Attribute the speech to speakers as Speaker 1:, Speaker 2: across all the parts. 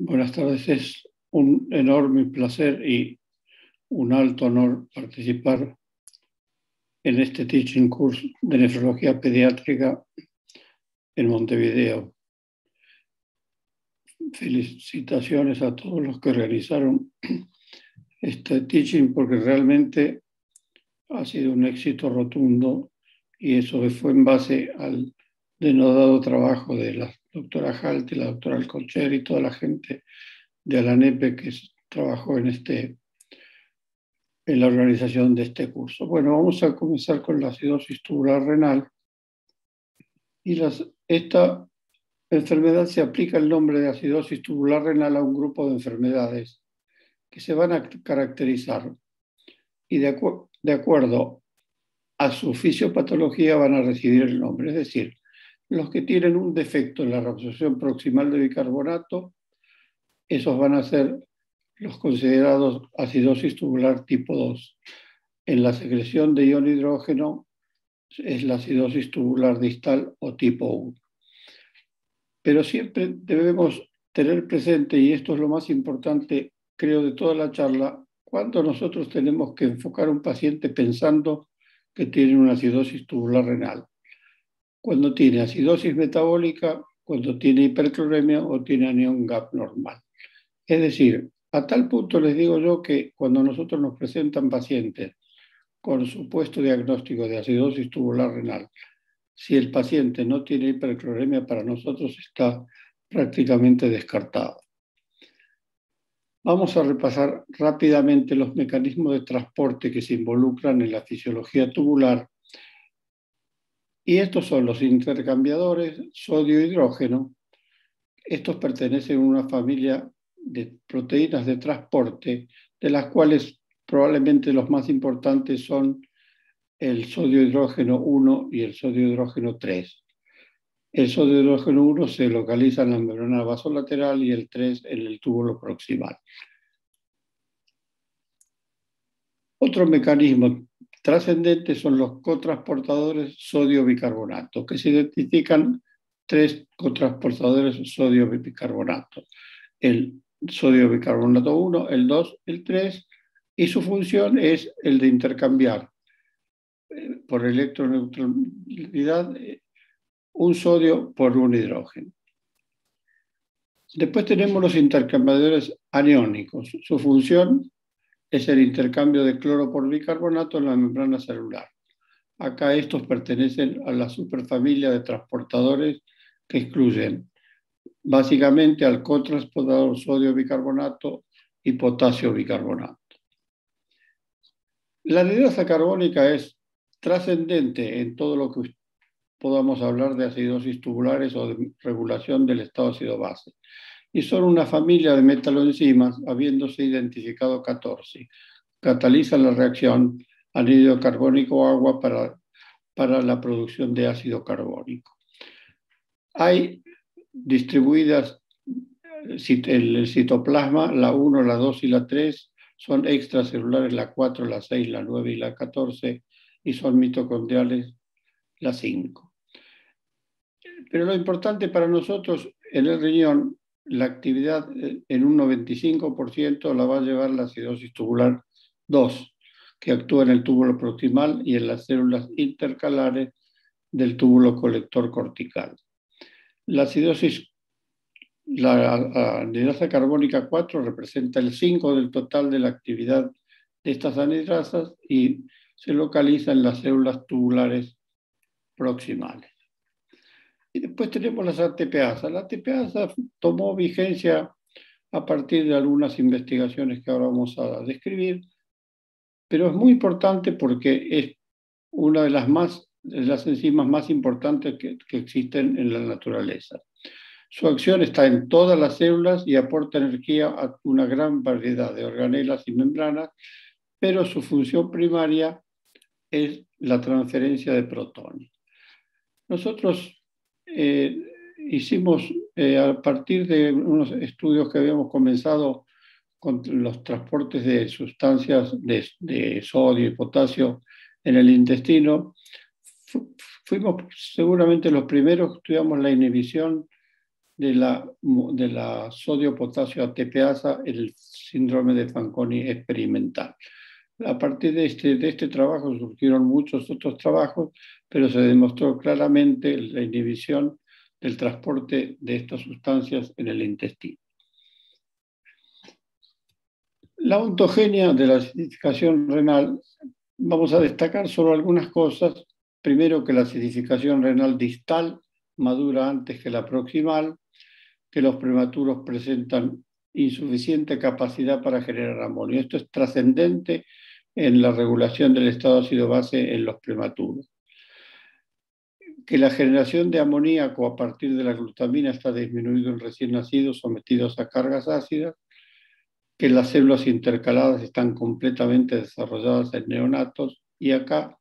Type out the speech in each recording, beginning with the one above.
Speaker 1: Buenas tardes, es un enorme placer y un alto honor participar en este teaching course de nefrología pediátrica en Montevideo. Felicitaciones a todos los que organizaron este teaching porque realmente ha sido un éxito rotundo y eso fue en base al denodado trabajo de la doctora Halt y la doctora Alcocher y toda la gente de Alanepe que trabajó en la organización de este curso. Bueno, vamos a comenzar con la acidosis tubular renal. Esta enfermedad se aplica el nombre de acidosis tubular renal a un grupo de enfermedades que se van a caracterizar y de acuerdo a su fisiopatología van a recibir el nombre. Es decir, los que tienen un defecto en la reabsorción proximal de bicarbonato, esos van a ser los considerados acidosis tubular tipo 2. En la secreción de ion hidrógeno es la acidosis tubular distal o tipo 1. Pero siempre debemos tener presente, y esto es lo más importante, creo, de toda la charla, cuando nosotros tenemos que enfocar a un paciente pensando que tiene una acidosis tubular renal. Cuando tiene acidosis metabólica, cuando tiene hipercloremia o tiene anión gap normal. Es decir, a tal punto les digo yo que cuando nosotros nos presentan pacientes con supuesto diagnóstico de acidosis tubular renal, si el paciente no tiene hipercloremia, para nosotros está prácticamente descartado. Vamos a repasar rápidamente los mecanismos de transporte que se involucran en la fisiología tubular. Y estos son los intercambiadores sodio-hidrógeno. Estos pertenecen a una familia de proteínas de transporte, de las cuales probablemente los más importantes son el sodio-hidrógeno 1 y el sodio-hidrógeno 3. El sodio-hidrógeno 1 se localiza en la membrana vasolateral y el 3 en el túbulo proximal. Otro mecanismo trascendente son los cotransportadores sodio-bicarbonato, que se identifican 3 cotransportadores sodio-bicarbonato. El sodio-bicarbonato 1, el 2, el 3, y su función es el de intercambiar por electroneutralidad un sodio por un hidrógeno. Después tenemos los intercambiadores aniónicos. Su función es el intercambio de cloro por bicarbonato en la membrana celular. Acá estos pertenecen a la superfamilia de transportadores que excluyen básicamente al cotransportador sodio-bicarbonato y potasio-bicarbonato. La anhidrasa carbónica es trascendente en todo lo que podamos hablar de acidosis tubulares o de regulación del estado ácido-base. Y son una familia de metaloenzimas, habiéndose identificado 14. Catalizan la reacción anhídrido carbónico-agua para la producción de ácido carbónico. Hay distribuidas el citoplasma, la 1, la 2 y la 3, son extracelulares la 4, la 6, la 9 y la 14, y son mitocondriales la 5. Pero lo importante para nosotros en el riñón, la actividad en un 95% la va a llevar la acidosis tubular 2, que actúa en el túbulo proximal y en las células intercalares del túbulo colector cortical. La anhidrasa carbónica 4 representa el 5 del total de la actividad de estas anhidrasas y se localiza en las células tubulares proximales. Y después tenemos las ATPasa. La ATPasa tomó vigencia a partir de algunas investigaciones que ahora vamos a describir, pero es muy importante porque es una de las enzimas más importantes que existen en la naturaleza. Su acción está en todas las células y aporta energía a una gran variedad de organelas y membranas, pero su función primaria es la transferencia de protones. Nosotros hicimos, a partir de unos estudios que habíamos comenzado con los transportes de sustancias de sodio y potasio en el intestino, fuimos seguramente los primeros que estudiamos la inhibición de la sodio-potasio ATPasa en el síndrome de Fanconi experimental. A partir de este trabajo surgieron muchos otros trabajos, pero se demostró claramente la inhibición del transporte de estas sustancias en el intestino. La ontogenia de la acidificación renal, vamos a destacar solo algunas cosas. Primero, que la acidificación renal distal madura antes que la proximal, que los prematuros presentan insuficiente capacidad para generar amonio. Esto es trascendente en la regulación del estado ácido-base en los prematuros. Que la generación de amoníaco a partir de la glutamina está disminuido en recién nacidos sometidos a cargas ácidas, que las células intercaladas están completamente desarrolladas en neonatos, y acá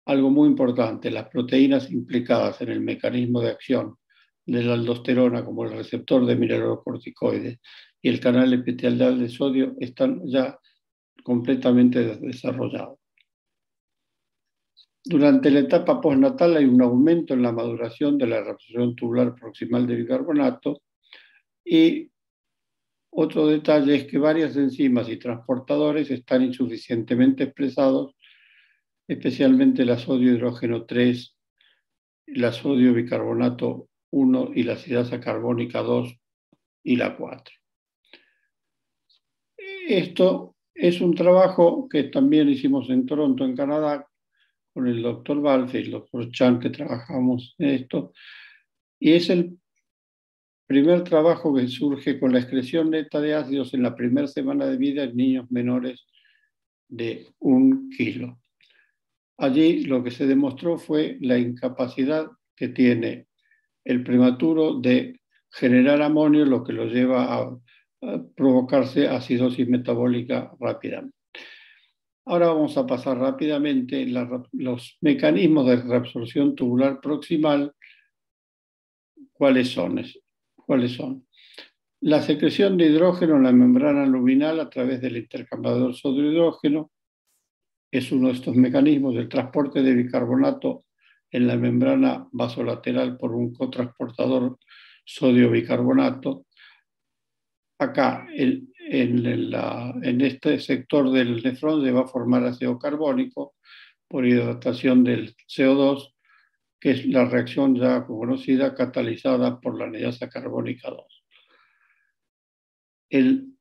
Speaker 1: algo muy importante, las proteínas implicadas en el mecanismo de acción de la aldosterona, como el receptor de mineralocorticoides y el canal epitelial de sodio, están ya completamente desarrollados. Durante la etapa postnatal hay un aumento en la maduración de la reabsorción tubular proximal de bicarbonato, y otro detalle es que varias enzimas y transportadores están insuficientemente expresados, especialmente la sodio-hidrógeno 3, la sodio-bicarbonato 1 y la acidasa carbónica 2 y la 4. Esto es un trabajo que también hicimos en Toronto, en Canadá, con el doctor Balfe y el doctor Chan, que trabajamos en esto, y es el primer trabajo que surge con la excreción neta de ácidos en la primera semana de vida en niños menores de 1 kilo. Allí lo que se demostró fue la incapacidad que tiene el prematuro de generar amonio, lo que lo lleva a provocarse acidosis metabólica rápidamente. Ahora vamos a pasar rápidamente los mecanismos de reabsorción tubular proximal. ¿Cuáles son? La secreción de hidrógeno en la membrana luminal a través del intercambiador sodio-hidrógeno es uno de estos mecanismos. El transporte de bicarbonato en la membrana vasolateral por un cotransportador sodio-bicarbonato. Acá, en este sector del nefrón se va a formar ácido carbónico por hidratación del CO2, que es la reacción ya conocida catalizada por la anidasa carbónica 2. El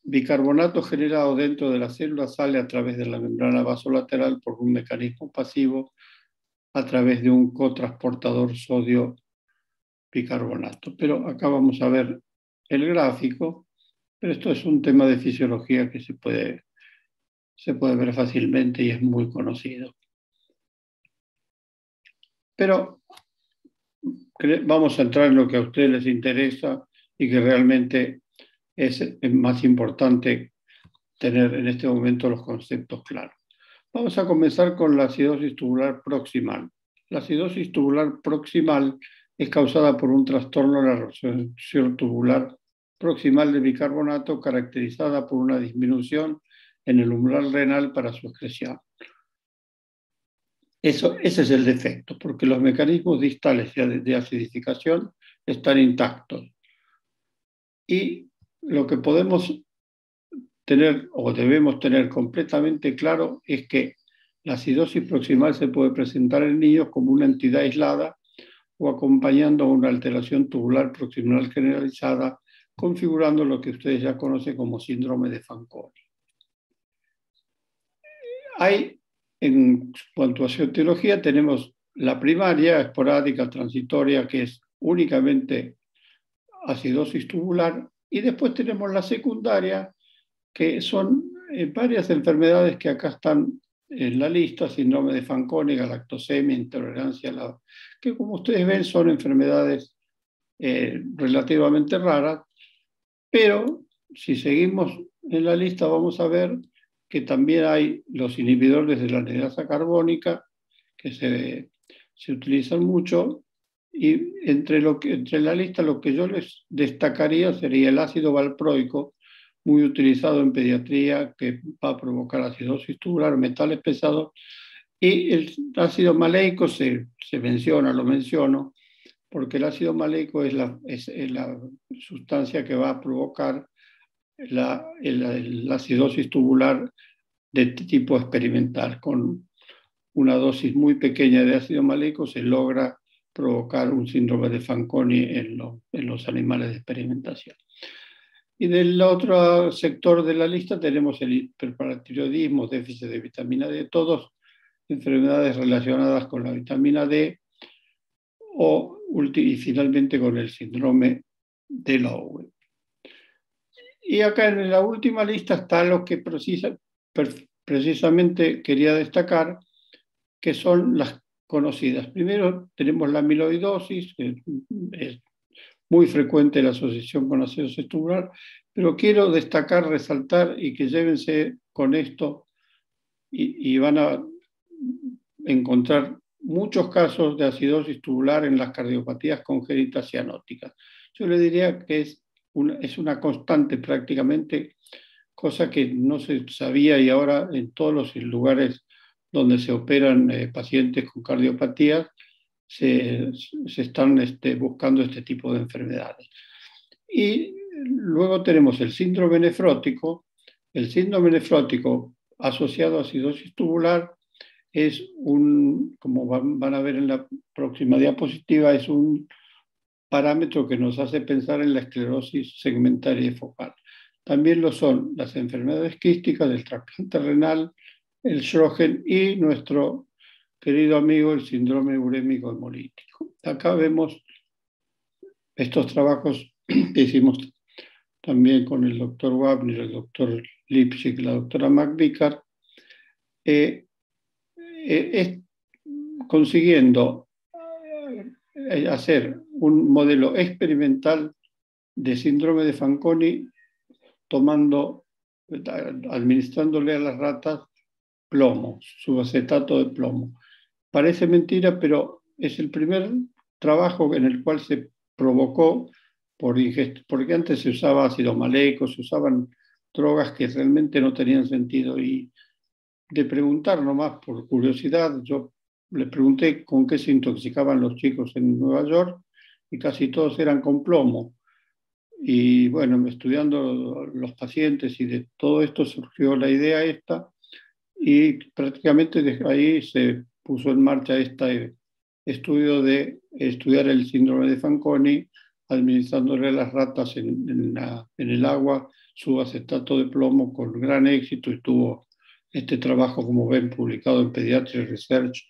Speaker 1: bicarbonato generado dentro de la célula sale a través de la membrana vasolateral por un mecanismo pasivo a través de un cotransportador sodio-bicarbonato. Pero acá vamos a ver el gráfico, pero esto es un tema de fisiología que se puede ver fácilmente y es muy conocido. Pero vamos a entrar en lo que a ustedes les interesa y que realmente es más importante tener en este momento los conceptos claros. Vamos a comenzar con la acidosis tubular proximal. La acidosis tubular proximal es causada por un trastorno de la reabsorción tubular proximal de bicarbonato, caracterizada por una disminución en el umbral renal para su excreción. Ese es el defecto, porque los mecanismos distales de acidificación están intactos. Y lo que podemos tener o debemos tener completamente claro es que la acidosis proximal se puede presentar en niños como una entidad aislada o acompañando a una alteración tubular proximal generalizada, configurando lo que ustedes ya conocen como síndrome de Fanconi. En cuanto a etiología, tenemos la primaria, esporádica, transitoria, que es únicamente acidosis tubular, y después tenemos la secundaria, que son varias enfermedades que acá están en la lista: síndrome de Fanconi, galactosemia, intolerancia a la... que, como ustedes ven, son enfermedades relativamente raras, pero si seguimos en la lista vamos a ver que también hay los inhibidores de la anidasa carbónica que se utilizan mucho, y entre la lista lo que yo les destacaría sería el ácido valproico, muy utilizado en pediatría, que va a provocar acidosis tubular, metales pesados, y el ácido maleico lo menciono, porque el ácido maleico es la sustancia que va a provocar la acidosis tubular de tipo experimental. Con una dosis muy pequeña de ácido maleico se logra provocar un síndrome de Fanconi en los animales de experimentación. Y del otro sector de la lista tenemos el hiperparatiroidismo, déficit de vitamina D, todas enfermedades relacionadas con la vitamina D y finalmente con el síndrome de Lowe. Y acá en la última lista está lo que precisamente quería destacar, que son las conocidas. Primero tenemos la amiloidosis, que es muy frecuente la asociación con acidosis tubular, pero quiero destacar, resaltar y que llévense con esto y van a encontrar muchos casos de acidosis tubular en las cardiopatías congénitas cianóticas. Yo le diría que es una constante prácticamente, cosa que no se sabía y ahora en todos los lugares donde se operan pacientes con cardiopatías se están buscando este tipo de enfermedades. Y luego tenemos el síndrome nefrótico. El síndrome nefrótico asociado a acidosis tubular es como van a ver en la próxima diapositiva, es un parámetro que nos hace pensar en la esclerosis segmentaria y focal. También lo son las enfermedades quísticas del trasplante renal, el Sjögren y nuestro querido amigo el síndrome urémico hemolítico. Acá vemos estos trabajos que hicimos también con el doctor Wapner, el doctor Lipschitz, la doctora McVicar, consiguiendo hacer un modelo experimental de síndrome de Fanconi administrándole a las ratas plomo, subacetato de plomo. Parece mentira, pero es el primer trabajo en el cual se provocó porque antes se usaba ácido maleico, se usaban drogas que realmente no tenían sentido, y de preguntar nomás por curiosidad, yo le pregunté con qué se intoxicaban los chicos en Nueva York y casi todos eran con plomo. Y bueno, estudiando los pacientes y de todo esto surgió la idea esta, y prácticamente desde ahí se puso en marcha este estudio de estudiar el síndrome de Fanconi administrándole a las ratas en el agua subacetato de plomo con gran éxito, y tuvo este trabajo, como ven, publicado en Pediatric Research,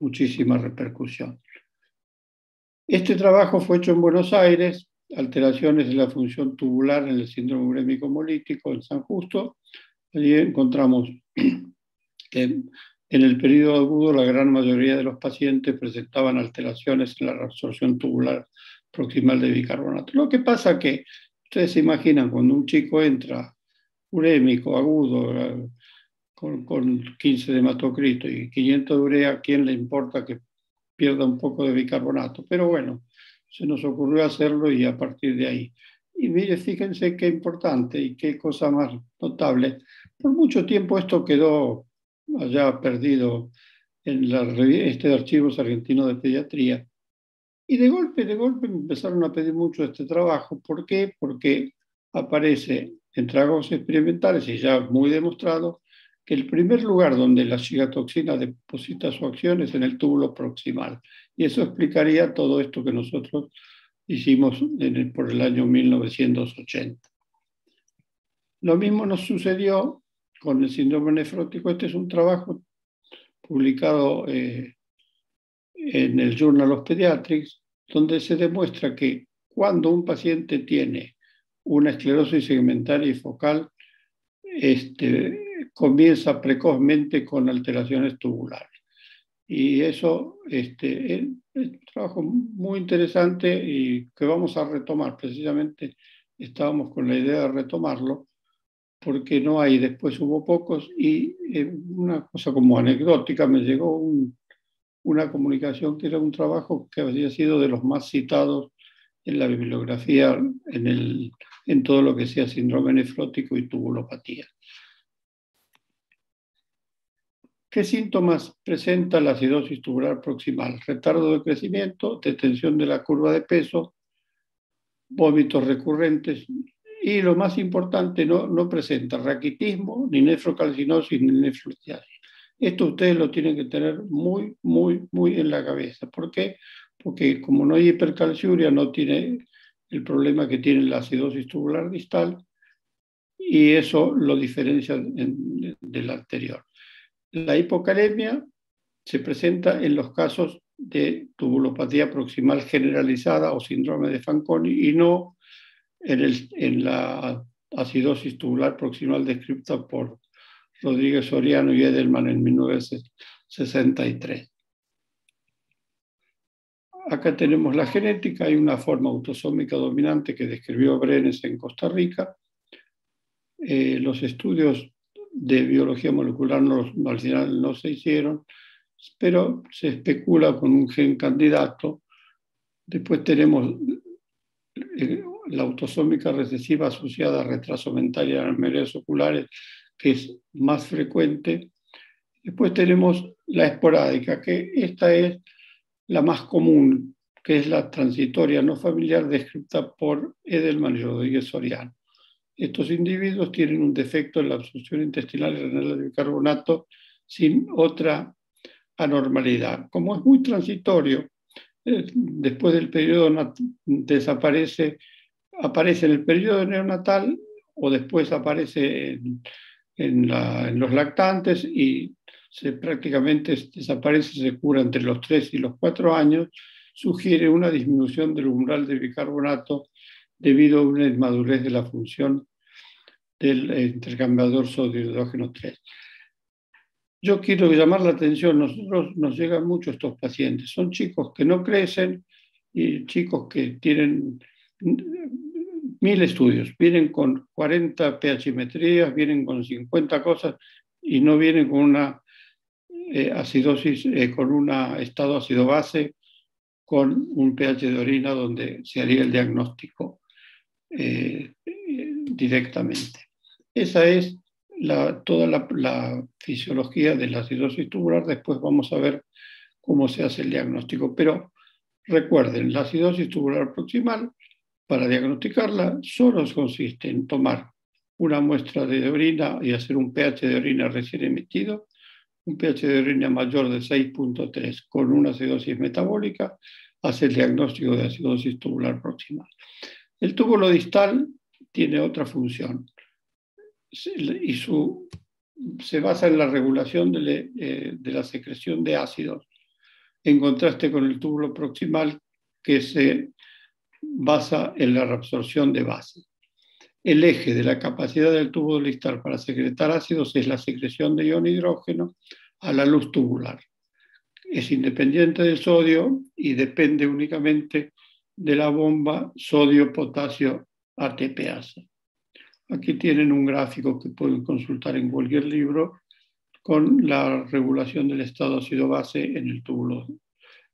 Speaker 1: muchísima repercusión. Este trabajo fue hecho en Buenos Aires, alteraciones de la función tubular en el síndrome urémico hemolítico en San Justo. Allí encontramos que en el periodo agudo la gran mayoría de los pacientes presentaban alteraciones en la reabsorción tubular proximal de bicarbonato. Lo que pasa que ustedes se imaginan cuando un chico entra urémico, agudo, con 15 de hematocrito y 500 de urea, ¿a quién le importa que pierda un poco de bicarbonato? Pero bueno, se nos ocurrió hacerlo y a partir de ahí. Y mire, fíjense qué importante y qué cosa más notable. Por mucho tiempo esto quedó allá perdido en de Archivos Argentinos de Pediatría. Y de golpe me empezaron a pedir mucho este trabajo. ¿Por qué? Porque aparece en trabajos experimentales y ya muy demostrado que el primer lugar donde la cigatoxina deposita su acción es en el túbulo proximal. Y eso explicaría todo esto que nosotros hicimos por el año 1980. Lo mismo nos sucedió con el síndrome nefrótico. Este es un trabajo publicado en el Journal of Pediatrics, donde se demuestra que cuando un paciente tiene una esclerosis segmentaria y focal, comienza precozmente con alteraciones tubulares. Y eso es un trabajo muy interesante y que vamos a retomar. Precisamente estábamos con la idea de retomarlo, porque no hay, después hubo pocos, y una cosa como anecdótica, me llegó una comunicación que era un trabajo que había sido de los más citados en la bibliografía en todo lo que sea síndrome nefrótico y tubulopatía. ¿Qué síntomas presenta la acidosis tubular proximal? Retardo de crecimiento, detención de la curva de peso, vómitos recurrentes y lo más importante, no presenta raquitismo, ni nefrocalcinosis, ni nefrotiasis. Esto ustedes lo tienen que tener muy, muy, muy en la cabeza. ¿Por qué? Porque como no hay hipercalciuria, no tiene el problema que tiene la acidosis tubular distal y eso lo diferencia del anterior. La hipocalemia se presenta en los casos de tubulopatía proximal generalizada o síndrome de Fanconi y no en la acidosis tubular proximal descrita por Rodríguez Soriano y Edelman en 1963. Acá tenemos la genética, hay una forma autosómica dominante que describió Brenes en Costa Rica. Los estudios de biología molecular al final no se hicieron, pero se especula con un gen candidato. Después tenemos la autosómica recesiva asociada a retraso mental y a anomalías oculares, que es más frecuente. Después tenemos la esporádica, que esta es la más común, que es la transitoria no familiar descrita por Edelman y Rodríguez Soriano. Estos individuos tienen un defecto en la absorción intestinal y renal de bicarbonato sin otra anormalidad. Como es muy transitorio, después del periodo aparece en el periodo neonatal o después aparece en los lactantes y prácticamente desaparece, se cura entre los 3 y los 4 años, sugiere una disminución del umbral de bicarbonato debido a una inmadurez de la función del intercambiador sodio-hidrógeno 3. Yo quiero llamar la atención, nosotros nos llegan mucho estos pacientes, son chicos que no crecen y chicos que tienen 1000 estudios, vienen con 40 pHimetrías, vienen con 50 cosas y no vienen con una acidosis, con un estado ácido-base, con un pH de orina donde se haría el diagnóstico directamente. Esa es toda la fisiología de la acidosis tubular. Después vamos a ver cómo se hace el diagnóstico. Pero recuerden, la acidosis tubular proximal, para diagnosticarla, solo consiste en tomar una muestra de orina y hacer un pH de orina recién emitido, un pH de orina mayor de 6.3 con una acidosis metabólica, hace el diagnóstico de acidosis tubular proximal. El túbulo distal tiene otra función y se basa en la regulación de la secreción de ácidos, en contraste con el túbulo proximal que se basa en la reabsorción de base. El eje de la capacidad del túbulo distal para secretar ácidos es la secreción de ion hidrógeno a la luz tubular. Es independiente del sodio y depende únicamente de la bomba sodio-potasio ATPase. Aquí tienen un gráfico que pueden consultar en cualquier libro con la regulación del estado ácido-base en el túbulo.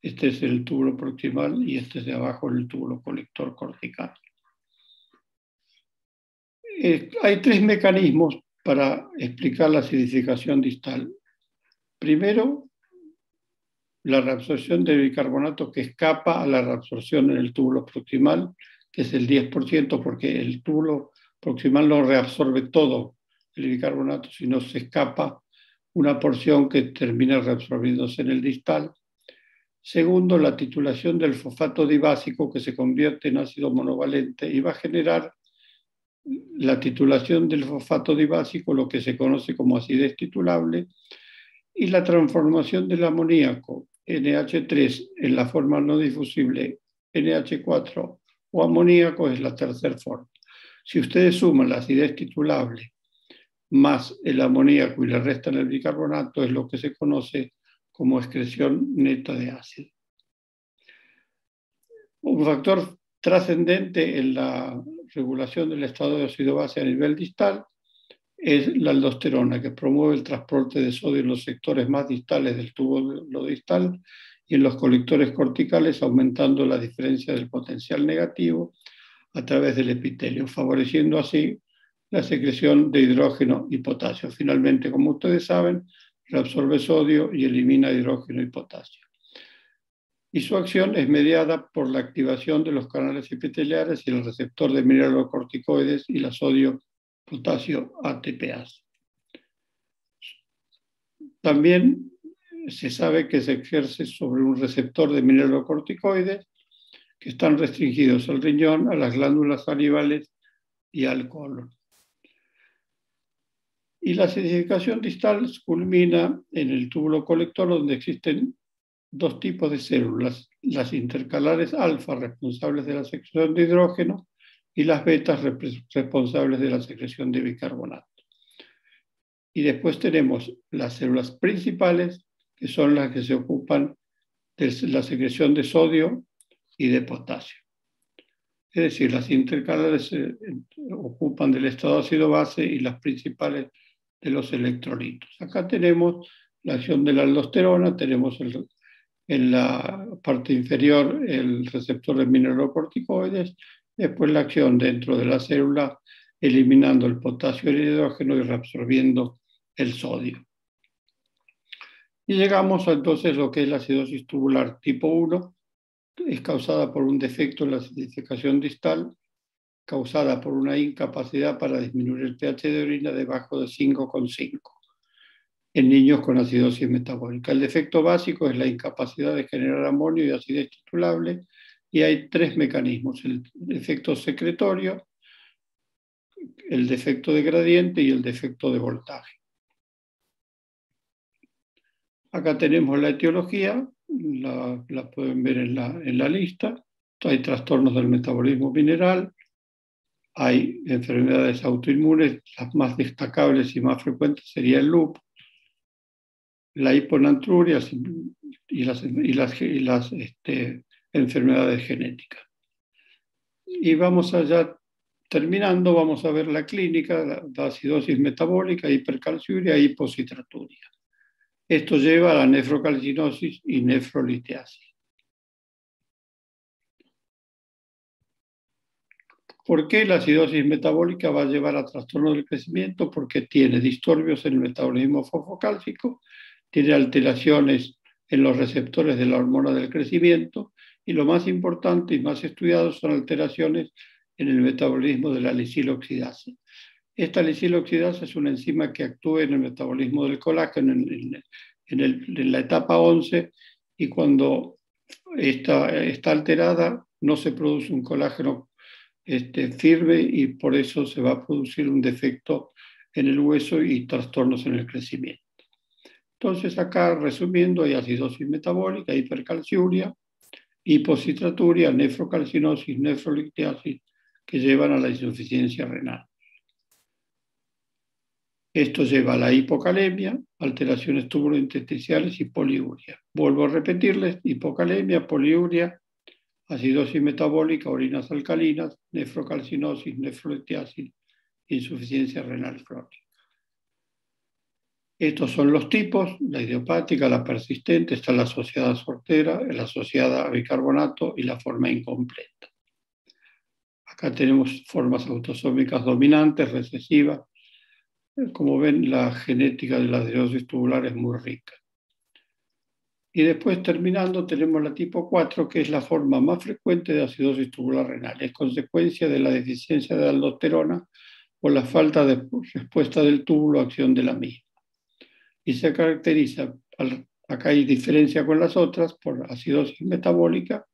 Speaker 1: Este es el túbulo proximal y este es de abajo el túbulo colector cortical. Hay 3 mecanismos para explicar la acidificación distal. Primero, la reabsorción de bicarbonato que escapa a la reabsorción en el túbulo proximal, que es el 10%, porque el túbulo proximal no reabsorbe todo el bicarbonato, sino se escapa una porción que termina reabsorbiéndose en el distal. Segundo, la titulación del fosfato dibásico que se convierte en ácido monovalente y va a generar la titulación del fosfato dibásico, lo que se conoce como acidez titulable, y la transformación del amoníaco NH3 en la forma no difusible NH4 o amoníaco es la tercera forma. Si ustedes suman la acidez titulable más el amoníaco y le restan el bicarbonato, es lo que se conoce como excreción neta de ácido. Un factor trascendente en la regulación del estado de ácido-base a nivel distal es la aldosterona, que promueve el transporte de sodio en los sectores más distales del túbulo distal y en los colectores corticales, aumentando la diferencia del potencial negativo a través del epitelio, favoreciendo así la secreción de hidrógeno y potasio. Finalmente, como ustedes saben, reabsorbe sodio y elimina hidrógeno y potasio. Y su acción es mediada por la activación de los canales epiteliales y el receptor de mineralocorticoides y la sodio-potasio ATPase. También se sabe que se ejerce sobre un receptor de mineralocorticoides que están restringidos al riñón, a las glándulas salivales y al colon. Y la acidificación distal culmina en el túbulo colector, donde existen dos tipos de células, las intercalares alfa responsables de la secreción de hidrógeno y las betas responsables de la secreción de bicarbonato. Y después tenemos las células principales, que son las que se ocupan de la secreción de sodio y de potasio. Es decir, las intercalares se ocupan del estado ácido-base y las principales de los electrolitos. Acá tenemos la acción de la aldosterona, tenemos en la parte inferior el receptor de mineralocorticoides, después la acción dentro de la célula eliminando el potasio y el hidrógeno y reabsorbiendo el sodio. Y llegamos entonces a lo que es la acidosis tubular tipo 1, es causada por un defecto en la acidificación distal, causada por una incapacidad para disminuir el pH de orina debajo de 5,5 en niños con acidosis metabólica. El defecto básico es la incapacidad de generar amonio y acidez titulable, y hay tres mecanismos: el defecto secretorio, el defecto de gradiente y el defecto de voltaje. Acá tenemos la etiología, la pueden ver en la lista. Hay trastornos del metabolismo mineral, hay enfermedades autoinmunes, las más destacables y más frecuentes sería el lupus, la hiponatruria y las enfermedades genéticas. Y vamos allá, terminando, vamos a ver la clínica, la acidosis metabólica, hipercalciuria e hipocitraturia. Esto lleva a la nefrocalcinosis y nefrolitiasis. ¿Por qué la acidosis metabólica va a llevar a trastorno del crecimiento? Porque tiene disturbios en el metabolismo fosfocálcico, tiene alteraciones en los receptores de la hormona del crecimiento, y lo más importante y más estudiado son alteraciones en el metabolismo de la lisiloxidasa. Esta lisiloxidasa es una enzima que actúa en el metabolismo del colágeno en la etapa 11, y cuando está alterada no se produce un colágeno firme, y por eso se va a producir un defecto en el hueso y trastornos en el crecimiento. Entonces acá, resumiendo, hay acidosis metabólica, hipercalciuria, hipocitraturia, nefrocalcinosis, nefrolitiasis, que llevan a la insuficiencia renal. Esto lleva a la hipocalemia, alteraciones tubulointersticiales y poliuria. Vuelvo a repetirles: hipocalemia, poliuria, acidosis metabólica, orinas alcalinas, nefrocalcinosis, nefrolitiasis, insuficiencia renal crónica. Estos son los tipos: la idiopática, la persistente, está la asociada a sortera, la asociada a bicarbonato y la forma incompleta. Acá tenemos formas autosómicas dominantes, recesivas. Como ven, la genética de la acidosis tubular es muy rica. Y después, terminando, tenemos la tipo 4, que es la forma más frecuente de acidosis tubular renal. Es consecuencia de la deficiencia de aldosterona o la falta de respuesta del túbulo a acción de la misma. Y se caracteriza, acá hay diferencia con las otras, por acidosis metabólica,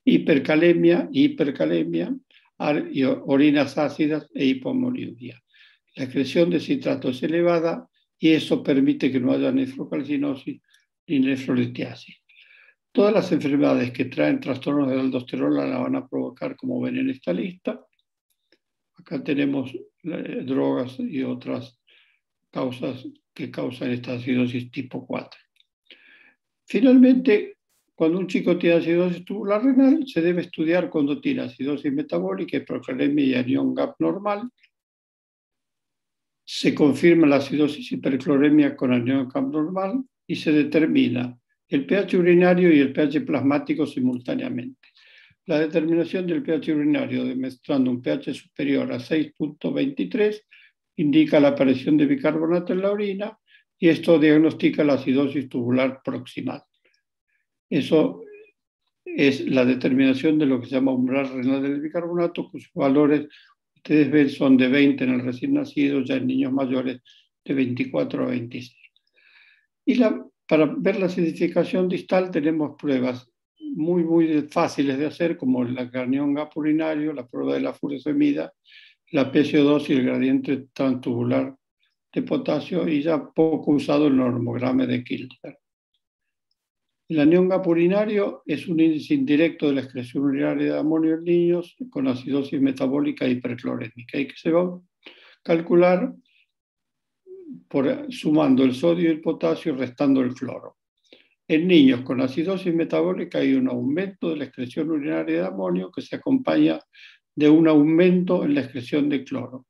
Speaker 1: hipercalemia, y orinas ácidas e hipomoliuria. La excreción de citrato es elevada y eso permite que no haya nefrocalcinosis ni nefrolitiasis. Todas las enfermedades que traen trastornos de aldosterona la van a provocar, como ven en esta lista. Acá tenemos drogas y otras causas que causan esta acidosis tipo 4. Finalmente, cuando un chico tiene acidosis tubular renal, se debe estudiar cuando tiene acidosis metabólica, hipercalemia y anión gap normal. Se confirma la acidosis hipercloremia con anión gap normal y se determina el pH urinario y el pH plasmático simultáneamente. La determinación del pH urinario demostrando un pH superior a 6,23 indica la aparición de bicarbonato en la orina, y esto diagnostica la acidosis tubular proximal. Eso es la determinación de lo que se llama umbral renal del bicarbonato, cuyos valores, ustedes ven, son de 20 en el recién nacido, ya en niños mayores de 24 a 26. Y para ver la acidificación distal tenemos pruebas muy fáciles de hacer, como el canión gap urinario, la prueba de la furosemida, la PCO2 y el gradiente transtubular de potasio, y ya poco usado el normograma de Kilter. El anión gap urinario es un índice indirecto de la excreción urinaria de amonio en niños con acidosis metabólica hiperclorémica, y que se va a calcular sumando el sodio y el potasio y restando el cloro. En niños con acidosis metabólica hay un aumento de la excreción urinaria de amonio que se acompaña de un aumento en la excreción de cloro.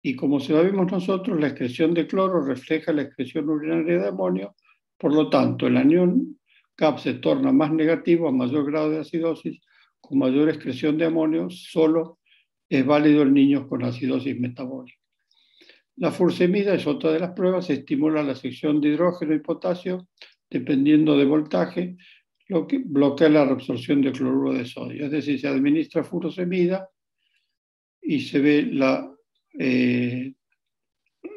Speaker 1: Y como sabemos nosotros, la excreción de cloro refleja la excreción urinaria de amonio, por lo tanto, el anión GAP se torna más negativo a mayor grado de acidosis, con mayor excreción de amonio, solo es válido en niños con acidosis metabólica. La furosemida es otra de las pruebas, estimula la sección de hidrógeno y potasio, dependiendo de voltaje, lo que bloquea la reabsorción de cloruro de sodio. Es decir, se administra furosemida y se ve la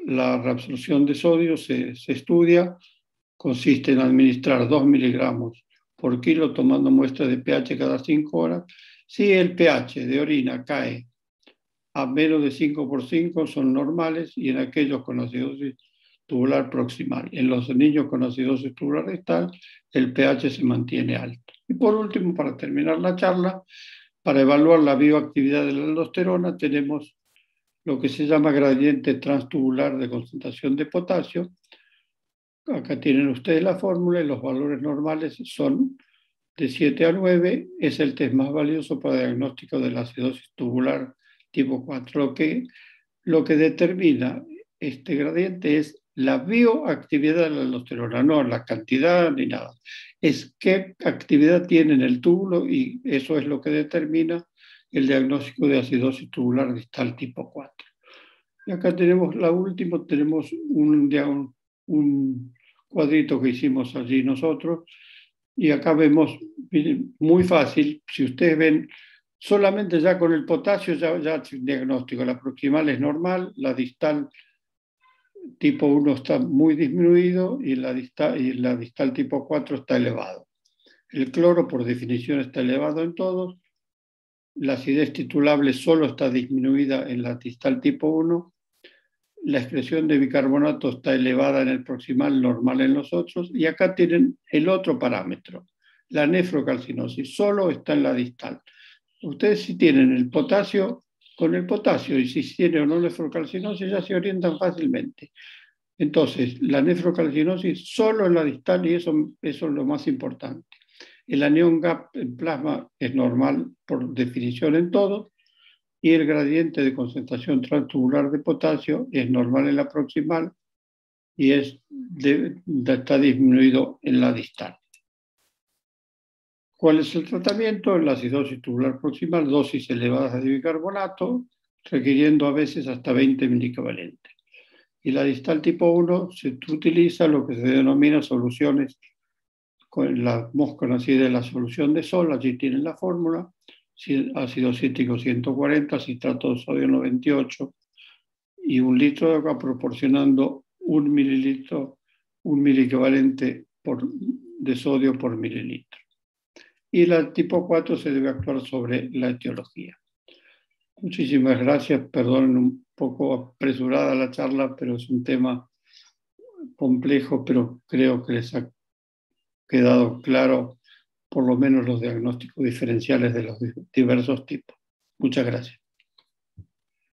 Speaker 1: reabsorción de sodio, se estudia, consiste en administrar 2 miligramos por kilo tomando muestras de pH cada 5 horas. Si el pH de orina cae a menos de 5 por 5 son normales, y en aquellos con acidosis tubular proximal. En los niños con acidosis tubular distal, el pH se mantiene alto. Y por último, para terminar la charla, para evaluar la bioactividad de la aldosterona, tenemos lo que se llama gradiente transtubular de concentración de potasio. Acá tienen ustedes la fórmula y los valores normales son de 7 a 9. Es el test más valioso para el diagnóstico de la acidosis tubular tipo 4. Lo que determina este gradiente es la bioactividad de la aldosterona, no la cantidad ni nada. Es qué actividad tiene en el túbulo, y eso es lo que determina el diagnóstico de acidosis tubular distal tipo 4. Y acá tenemos la última, tenemos un cuadrito que hicimos allí nosotros, y acá vemos, miren, muy fácil, si ustedes ven, solamente ya con el potasio ya el diagnóstico, la proximal es normal, la distal tipo 1 está muy disminuido y la distal tipo 4 está elevado. El cloro por definición está elevado en todos, la acidez titulable solo está disminuida en la distal tipo 1, la excreción de bicarbonato está elevada en el proximal, normal en los otros, y acá tienen el otro parámetro, la nefrocalcinosis, solo está en la distal. Ustedes si tienen el potasio, con el potasio, y si tienen o no nefrocalcinosis, ya se orientan fácilmente. Entonces, la nefrocalcinosis solo en la distal, y eso es lo más importante. El anión GAP en plasma es normal por definición en todo, y el gradiente de concentración transtubular de potasio es normal en la proximal y está disminuido en la distal. ¿Cuál es el tratamiento? La acidosis tubular proximal, dosis elevadas de bicarbonato, requiriendo a veces hasta 20 miliequivalentes. Y la distal tipo 1 se utiliza lo que se denomina soluciones con la más conocida de la solución de Sol, allí tienen la fórmula, ácido cítrico 140, citrato de sodio 98, y 1 litro de agua proporcionando 1 mililitro, 1 miliequivalente de sodio por mililitro. Y la tipo 4 se debe actuar sobre la etiología. Muchísimas gracias, perdonen un poco apresurada la charla, pero es un tema complejo, pero creo que les ha quedado claro por lo menos los diagnósticos diferenciales de los diversos tipos. Muchas gracias.